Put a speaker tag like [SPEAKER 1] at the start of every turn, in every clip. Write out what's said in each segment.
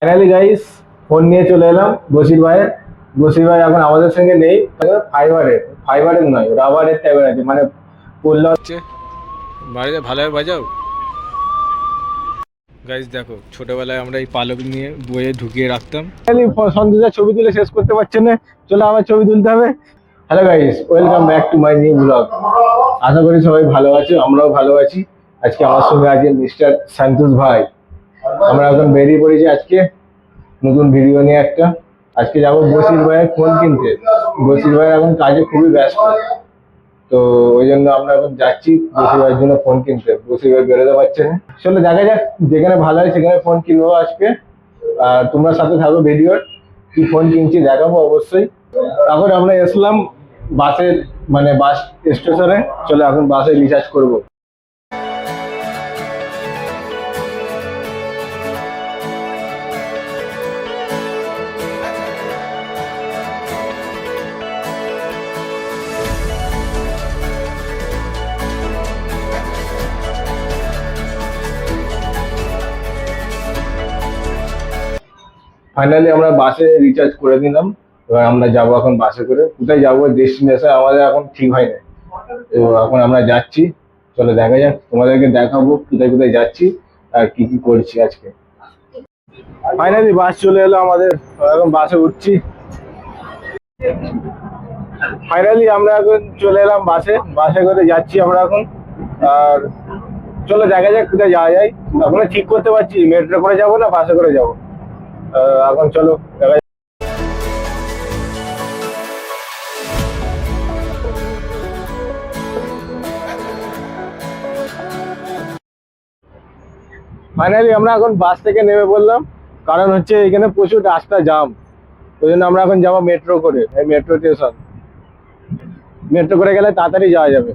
[SPEAKER 1] Finally guys, phone নিয়ে চলে এলাম বসির ভাই এখন আমাদের সঙ্গে নেই। ফাইবারের নয়, রাবারের ট্যাবের আছে, মানে পড়লে
[SPEAKER 2] হচ্ছে বাড়িতে ভালোভাবে বাজাও। গাইজ দেখো, ছোটবেলায় আমরা এই পালক নিয়ে বইয়ে ঢুকিয়ে রাখতাম।
[SPEAKER 1] সন্তোষের ছবি তুলে শেষ করতে পারছে না। চলো আবার ছবি তুলতে হবে। Hello guys, welcome back to my new blog. আশা করি সবাই ভালো আছে, আমরাও ভালো আছি। আজকে আমার সঙ্গে আছে মিস্টার সন্তোষ ভাই। আমরা এখন বেরিয়ে পড়েছি আজকে নতুন ভিডিও নিয়ে একটা। আজকে যাবো বসির ভাইয়ের ফোন কিনতে। বসির ভাই এখন কাজে খুবই ব্যস্ত, তো ওই জন্য আমরা এখন যাচ্ছি বসির ভাইয়ের জন্য ফোন কিনতে। বসির ভাই বেরোতে পারছে না। চলো দেখা যাক, যেখানে ভালো হয় সেখানে ফোন কিনবো আজকে। আর তোমরা সাথে থাকো ভিডিওর, কি ফোন কিনছি দেখাবো অবশ্যই। এখন আমরা এসলাম বাসের, মানে বাস স্টেশনে। চলো এখন বাসে রিচার্জ করবো। ফাইনালি আমরা বাসে রিচার্জ করে দিলাম। এবার আমরা যাবো এখন বাসে করে। কোথায় যাবো ডেস্টিনেশন আমাদের এখন ঠিক হয় না, তো এখন আমরা যাচ্ছি। চলো দেখা যাক, তোমাদেরকে দেখাবো কোথায় কোথায় যাচ্ছি আর কি কি করছি আজকে। ফাইনালি বাস চলে এলো আমাদের, এখন বাসে উঠছি। ফাইনালি আমরা এখন চলে এলাম বাসে, বাসে করে যাচ্ছি আমরা এখন। আর চলো দেখা যাক কোথায় যাওয়া যায়। এখনো ঠিক করতে পারছি মেট্রো করে যাবো না বাসে করে যাবো। এখন চলো দেখা যাক। ফাইনালি আমরা এখন বাস থেকে নেমে পড়লাম, কারণ হচ্ছে এখানে প্রচুর রাস্তা জাম। ওই জন্য আমরা এখন যাবো মেট্রো করে, এই মেট্রো স্টেশন। মেট্রো করে গেলে তাড়াতাড়ি যাওয়া যাবে।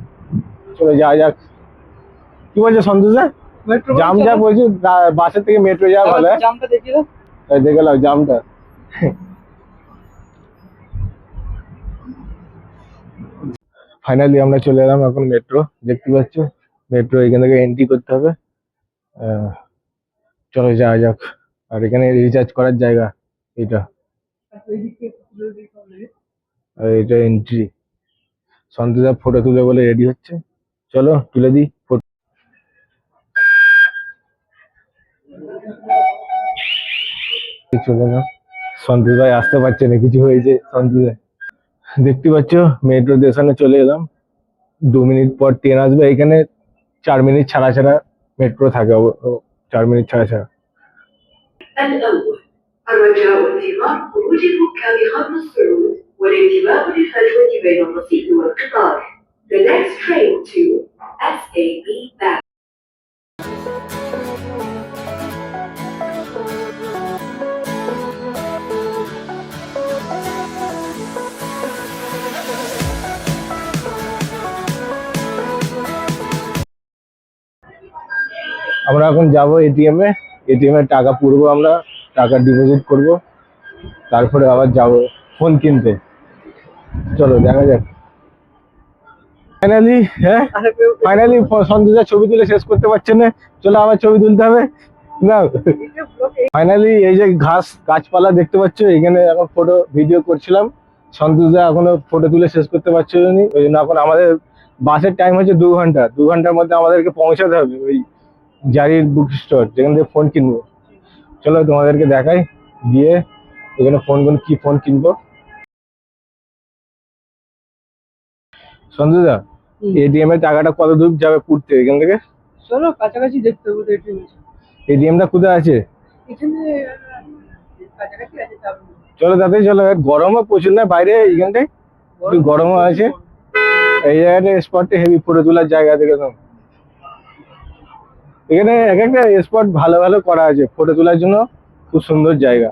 [SPEAKER 1] চলে যাওয়া যাক। কি বলছো সন্তোষ দা? জাম যা বলছি, বাসের থেকে মেট্রো যাওয়া ভালো। জামটা দেখিয়ে দাও। দেখে নাও জামটা। ফাইনালি আমরা চলে এলাম এখন মেট্রো। দেখতে পাচ্ছ মেট্রো, এখান থেকে এন্ট্রি করতে হবে। আহ, চলো যাওয়া যাক। আর এখানে রিচার্জ করার জায়গা এটা, আর এটা এন্ট্রি। সন্তোষদা ফটো তুলে বলে রেডি হচ্ছে। চলো তুলে দিই ফটো। চলে না, সন্তোষ ভাই আসতে পারছে না, কিছু হয়েছে সন্তোষ ভাই। দেখতে পাচ্ছ মেট্রো স্টেশনে চলে এলাম। 2 মিনিট পর ট্রেন আসবে এখানে। 4 মিনিট ছাড়া ছাড়া মেট্রো থাকে, 4 মিনিট ছাড়া ছাড়া।
[SPEAKER 3] الأول الرجاء انتظار خروج الركاب خط الصعود والانتباه للفجوة بين الرصيف والقطار. The next train to SAB back.
[SPEAKER 1] আমরা এখন যাব এটিএম এ। এটিএম এ টাকা পুরবো আমরা, টাকা ডিপোজিট করব, তারপরে আবার যাব ফোন কিনতে। চলো দেখা যাক। ফাইনালি, হ্যাঁ ফাইনালি সন্তোষের ছবি তুলে শেষ করতে পারছে না। চলো আবার ছবি তুলতে হবে না। ফাইনালি এই যে গাছপালা দেখতে পাচ্ছ, এখানে এখন ফটো ভিডিও করছিলাম। সন্তোষদা এখনো ফটো তুলে শেষ করতে পারছিল না, ওই জন্য এখন আমাদের বাসের টাইম হচ্ছে 2 ঘন্টা। 2 ঘন্টার মধ্যে আমাদেরকে পৌঁছাতে হবে ওই জারির বুক স্টোর, যেখান থেকে ফোন কিনবো। চলো তোমাদেরকে দেখাই গিয়ে এখানে কি ফোন কিনবো। সঞ্জুদা, এটিএম এর টাকাটা কত দূর যাবে পুড়তে এখান থেকে?
[SPEAKER 4] চলো কাছাকাছি দেখতে হবে তো একটু।
[SPEAKER 1] এটিএমটা কোথায় আছে?
[SPEAKER 4] এখানে কাছাকাছি আছে তার।
[SPEAKER 1] চলো তাড়াতাড়ি চলো, গরমও প্রচুর না বাইরে এইখানটায়, একটু গরমও আছে। এই জায়গাটা স্পটটা হেভি ফটো তোলার জায়গা থেকে তো। এখানে এক একটা স্পট ভালো ভালো করা আছে ফটো তোলার জন্য, খুব সুন্দর জায়গা।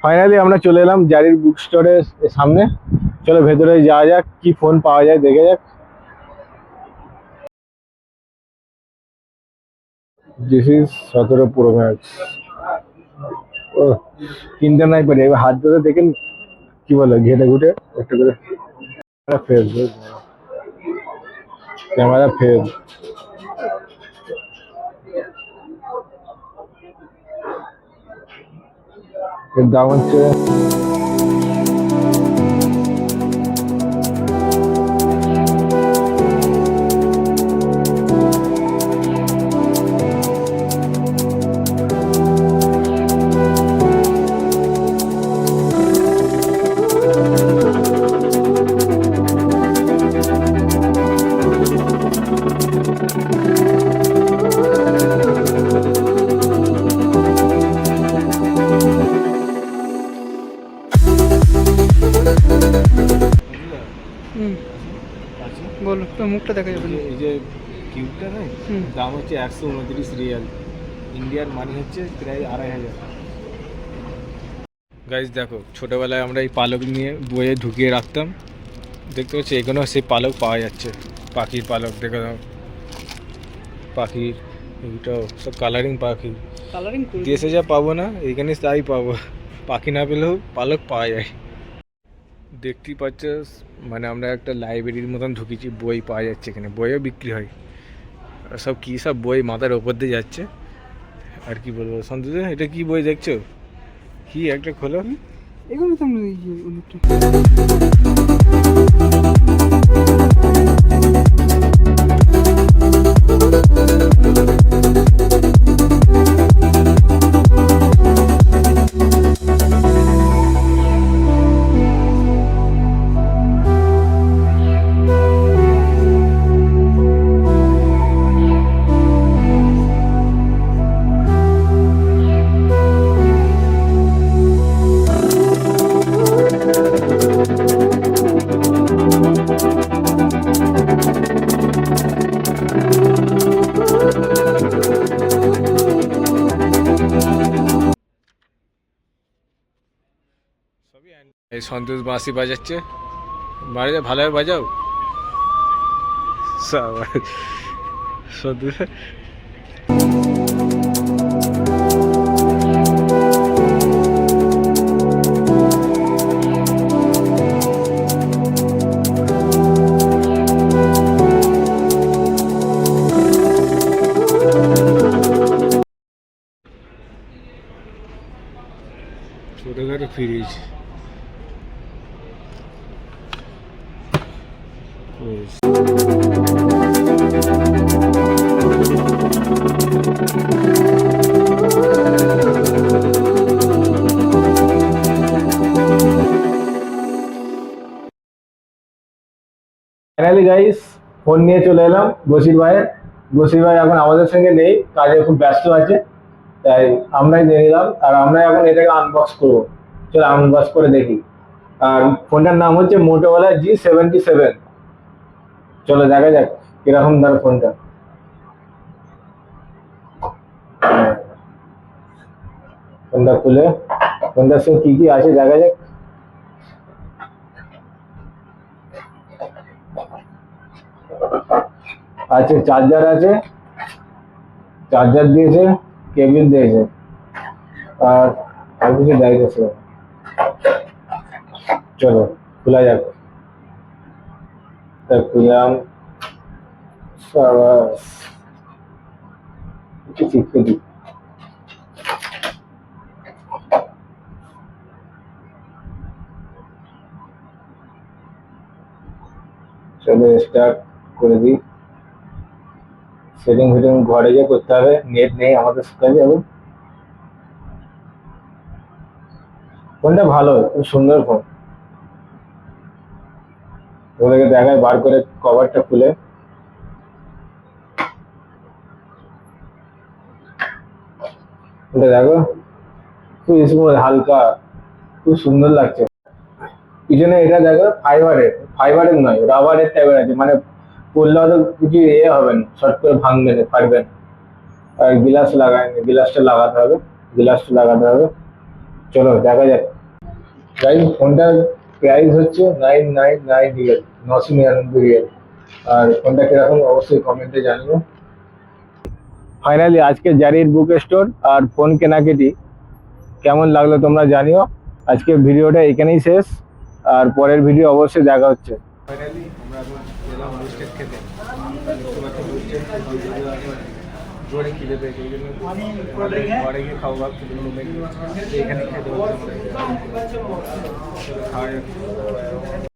[SPEAKER 1] ফাইনালি আমরা চলে এলাম জারির বুক স্টোরের সামনে। চলো ভেতরে যাওয়া যাক, কি ফোন পাওয়া যায় দেখে যাক। This is 17 Pro Max। ও কিনতে নাই পারি, এবার হাত ধরে দেখেন কি বলে ঘেটে ঘুটে একটা করে ফেস, ক্যামেরা ফেস। এর দাম হচ্ছে
[SPEAKER 4] হুম, বলো তো মুখটা দেখা যাবে না।
[SPEAKER 2] এই যে কিউবটা নেই,
[SPEAKER 4] হুম।
[SPEAKER 2] দাম হচ্ছে 129 রিয়াল, ইন্ডিয়ার মানি হচ্ছে প্রায় 2,500। গাইজ দেখো, ছোটোবেলায় আমরা এই পালক নিয়ে বইয়ে ঢুকিয়ে রাখতাম, দেখতে পাচ্ছি এখানেও সেই পালক পাওয়া যাচ্ছে, পাখির পালক। দেখে দাও পাখির, এইটাও সব কালারিং পাখি।
[SPEAKER 4] কালারিং করে
[SPEAKER 2] দেশে যা পাবো না এখানে তাই পাবো, পাখি না পেলেও পালক পাওয়া যায়। দেখতেই পাচ্ছ, মানে আমরা একটা লাইব্রেরির মতন ঢুকেছি, বই পাওয়া যাচ্ছে এখানে, বইও বিক্রি হয়। আর সব কী সব বই মাথার ওপর দিয়ে যাচ্ছে। আর কি বলবো সন্তোষ, এটা কি বই দেখছো? কি একটা খোলো।
[SPEAKER 4] এগুলো তো আমরা এই যে অনেকটা
[SPEAKER 2] এই সন্তোষ বাঁশি বাজাচ্ছে, বাজা ভালোভাবে বাজাও। সাবাস সন্তোষ। ছোটোখাটো ফ্রিজ,
[SPEAKER 1] ফাইনালি গাইস ফোন নিয়ে চলে এলাম বসির ভাইয়ের। বসির ভাই এখন আমাদের সঙ্গে নেই, কাজে খুব ব্যস্ত আছে, তাই আমরাই নিয়ে নিলাম। আর আমরা এখন এটাকে আনবক্স করবো, চলো আনবক্স করে দেখি। আর ফোনটার নাম হচ্ছে মোটোরোলা G77। চলো দেখা যাক কিরকম তার ফোনটা। ফোনটা খুলে ফোনটার সঙ্গে কি কি আছে দেখা যাক। আছে চার্জার, আছে চার্জার দিয়েছে, কেবিল দিয়েছে, আর আর কিছু দেয়ছে। চলো খোলা যাক। তা খুললাম, সাবাস, একটু শিখতে দিই। চলো স্টার্ট করে দিই। সেটিং ফিটিং ঘরে গিয়ে করতে হবে, নেট নেই আমাদের কাছে এখন। ফোনটা ভালো, খুব সুন্দর ফোন। ওদেরকে দেখায় বার করে কভারটা খুলে। এটা দেখো খুব স্মুথ, হালকা, খুব সুন্দর লাগছে। পিছনে এটা দেখো ফাইবারের, ফাইবারের নয় রাবারের টাইপের আছে, মানে পড়লে হয়তো কিছু হবে না, শর্ট করে ভাঙবে না, ফাটবে না। আর গ্লাস লাগায়নি, গ্লাসটা লাগাতে হবে, গ্লাসটা লাগাতে হবে। চলো দেখা যাক। গাইস ফোনটার প্রাইস হচ্ছে 999 রিয়াল, 999 রিয়াল। আর ফোনটা কিরকম অবশ্যই কমেন্টে জানিও। ফাইনালি আজকে জারির বুক স্টোর আর ফোন কেনাকাটি কেমন লাগলো তোমরা জানিও। আজকে ভিডিওটা এখানেই শেষ, আর পরের ভিডিও অবশ্যই দেখা হচ্ছে।
[SPEAKER 2] ফাইনালি আমরা এখন গেলাম রোস্টেড খেতে। দেখতে পাচ্ছি রোস্টেড জোরে খিদে পেয়েছে, এই জন্য ঘরে গিয়ে খাওয়া ভাবছি এখানে খেতে হচ্ছে আমাদের। খাওয়া যাচ্ছে।